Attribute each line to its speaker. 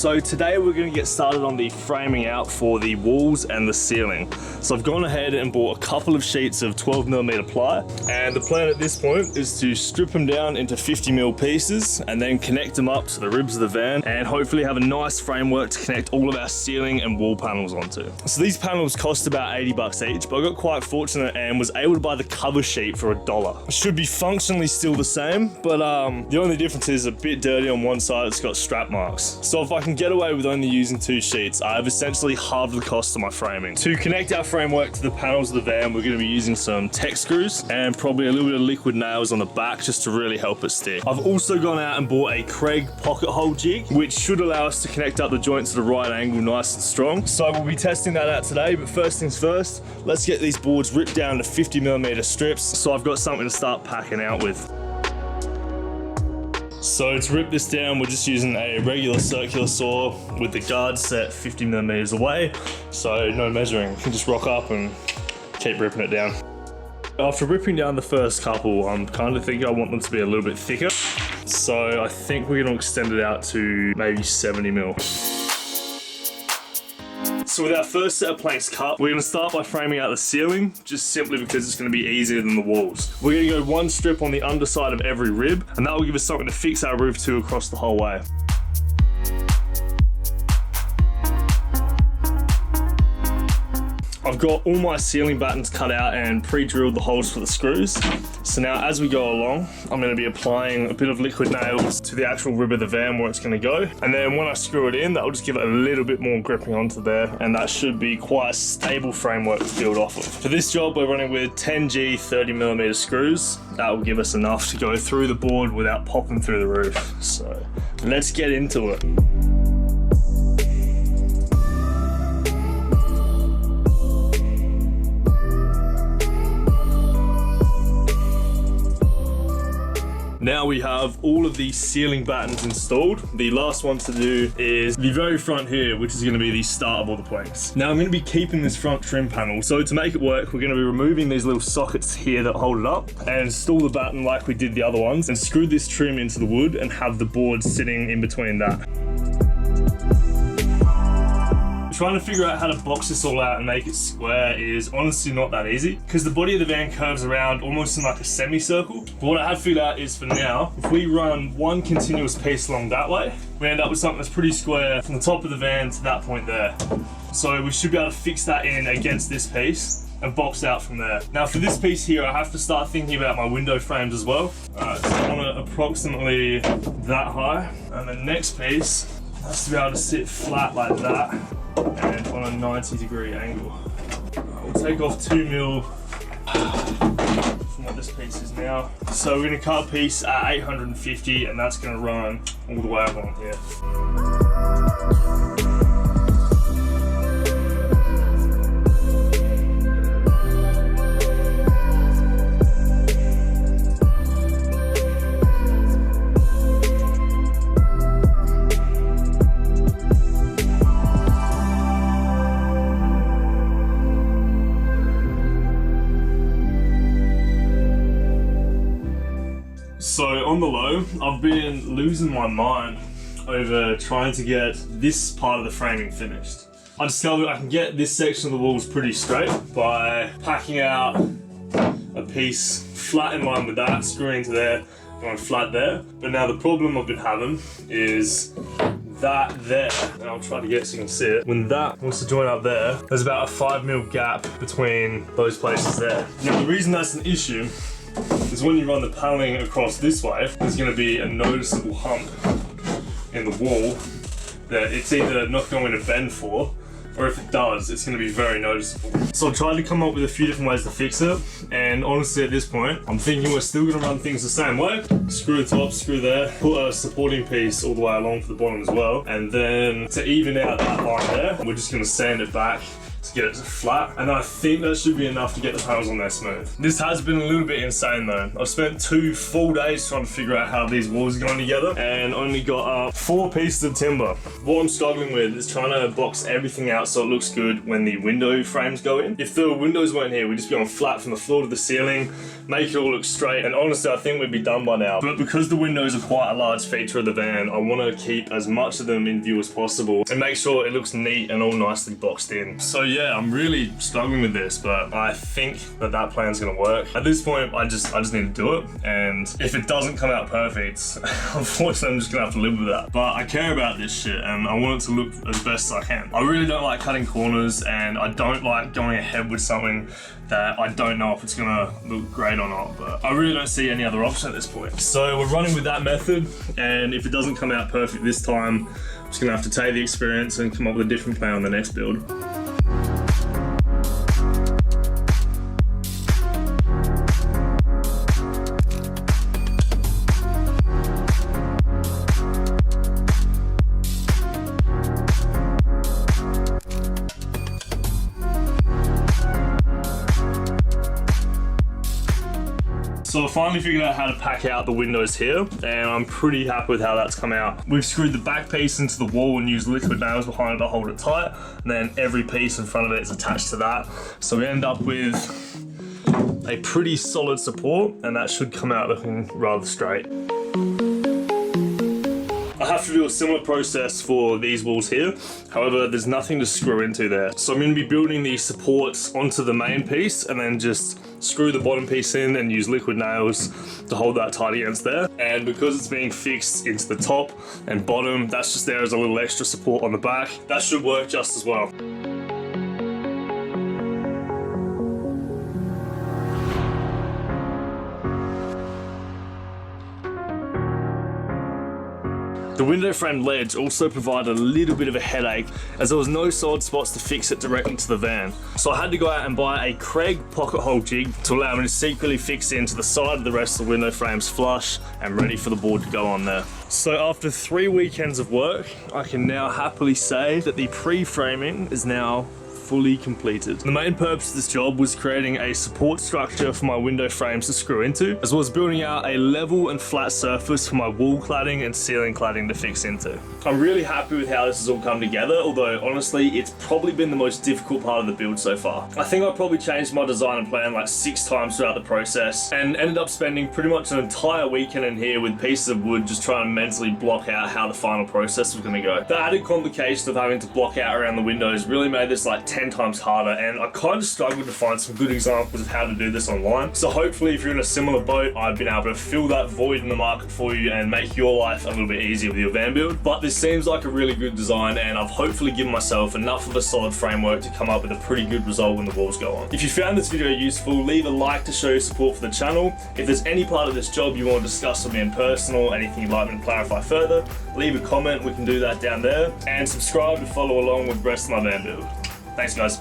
Speaker 1: So today we're going to get started on the framing out for the walls and the ceiling. So I've gone ahead and bought a couple of sheets of 12mm ply, and the plan at this point is to strip them down into 50mm pieces and then connect them up to the ribs of the van and hopefully have a nice framework to connect all of our ceiling and wall panels onto. So these panels cost about 80 bucks each, but I got quite fortunate and was able to buy the cover sheet for $1. It should be functionally still the same, but the only difference is a bit dirty on one side. It's got strap marks. So if I can get away with only using 2 sheets, I've essentially halved the cost of my framing. To connect our framework to the panels of the van, we're going to be using some tech screws and probably a little bit of liquid nails on the back just to really help it stick. I've also gone out and bought a Craig pocket hole jig, which should allow us to connect up the joints at the right angle nice and strong. So we'll be testing that out today, but first things first, let's get these boards ripped down to 50mm strips so I've got something to start packing out with. So to rip this down, we're just using a regular circular saw with the guard set 50mm away, so no measuring. You can just rock up and keep ripping it down. After ripping down the first couple, I'm kind of thinking I want them to be a little bit thicker. So I think we're going to extend it out to maybe 70mm. So with our first set of planks cut, we're going to start by framing out the ceiling, just simply because it's going to be easier than the walls. We're going to go 1 strip on the underside of every rib, and that will give us something to fix our roof to across the whole way. I've got all my ceiling battens cut out and pre-drilled the holes for the screws. So now as we go along, I'm going to be applying a bit of liquid nails to the actual rib of the van where it's going to go. And then when I screw it in, that will just give it a little bit more gripping onto there, and that should be quite a stable framework to build off of. For this job, we're running with 10G 30mm screws. That will give us enough to go through the board without popping through the roof. So let's get into it. Now we have all of these ceiling battens installed. The last one to do is the very front here, which is going to be the start of all the planks. Now I'm going to be keeping this front trim panel. So to make it work, we're going to be removing these little sockets here that hold it up and install the batten like we did the other ones and screw this trim into the wood and have the board sitting in between that. Trying to figure out how to box this all out and make it square is honestly not that easy because the body of the van curves around almost in like a semicircle. But what I have figured out is for now, if we run one continuous piece along that way, we end up with something that's pretty square from the top of the van to that point there. So we should be able to fix that in against this piece and box out from there. Now for this piece here, I have to start thinking about my window frames as well. Alright, so I want it approximately that high, and the next piece has to be able to sit flat like that and on a 90-degree angle. We'll take off 2mm from what this piece is now. So we're going to cut a piece at 850 and that's going to run all the way along here. So on the low, I've been losing my mind over trying to get this part of the framing finished. I discovered I can get this section of the walls pretty straight by packing out a piece flat in line with that, screwing to there, going flat there. But now the problem I've been having is that there, and I'll try to get so you can see it. When that wants to join up there, there's about a 5mm gap between those places there. Now the reason that's an issue is when you run the paneling across this way, there's going to be a noticeable hump in the wall that it's either not going to bend for, or if it does, it's going to be very noticeable. So I tried to come up with a few different ways to fix it, and honestly at this point, I'm thinking we're still going to run things the same way. Screw the top, screw there, put a supporting piece all the way along for the bottom as well, and then to even out that line there, we're just going to sand it back to get it flat, and I think that should be enough to get the panels on there smooth. This has been a little bit insane though. I've spent 2 full days trying to figure out how these walls are going together and only got 4 pieces of timber. What I'm struggling with is trying to box everything out so it looks good when the window frames go in. If the windows weren't here, we'd just be on flat from the floor to the ceiling, make it all look straight, and honestly I think we'd be done by now. But because the windows are quite a large feature of the van, I want to keep as much of them in view as possible and make sure it looks neat and all nicely boxed in. So yeah, I'm really struggling with this, but I think that plan's gonna work. At this point, I just need to do it, and if it doesn't come out perfect, unfortunately I'm just gonna have to live with that. But I care about this shit and I want it to look as best as I can. I really don't like cutting corners, and I don't like going ahead with something that I don't know if it's gonna look great or not, but I really don't see any other option at this point. So we're running with that method, and if it doesn't come out perfect this time, I'm just gonna have to take the experience and come up with a different plan on the next build. So I finally figured out how to pack out the windows here, and I'm pretty happy with how that's come out. We've screwed the back piece into the wall and used liquid nails behind it to hold it tight, and then every piece in front of it is attached to that. So we end up with a pretty solid support, and that should come out looking rather straight. I have to do a similar process for these walls here. However, there's nothing to screw into there. So I'm going to be building these supports onto the main piece and then just screw the bottom piece in and use liquid nails to hold that tight against there. And because it's being fixed into the top and bottom, that's just there as a little extra support on the back. That should work just as well. The window frame ledge also provided a little bit of a headache as there was no solid spots to fix it directly to the van. So I had to go out and buy a Craig pocket hole jig to allow me to secretly fix into the side of the rest of the window frames flush and ready for the board to go on there. So after 3 weekends of work, I can now happily say that the pre-framing is now fully completed. The main purpose of this job was creating a support structure for my window frames to screw into, as well as building out a level and flat surface for my wall cladding and ceiling cladding to fix into. I'm really happy with how this has all come together, although honestly it's probably been the most difficult part of the build so far. I think I probably changed my design and plan like 6 times throughout the process and ended up spending pretty much an entire weekend in here with pieces of wood just trying to mentally block out how the final process was going to go. The added complication of having to block out around the windows really made this like 10 times harder, and I kind of struggled to find some good examples of how to do this online. So hopefully if you're in a similar boat, I've been able to fill that void in the market for you and make your life a little bit easier with your van build. But this seems like a really good design, and I've hopefully given myself enough of a solid framework to come up with a pretty good result when the walls go on. If you found this video useful, leave a like to show your support for the channel. If there's any part of this job you want to discuss with me in personal, anything you'd like me to clarify further, leave a comment, we can do that down there, and subscribe to follow along with the rest of my van build. Thanks guys.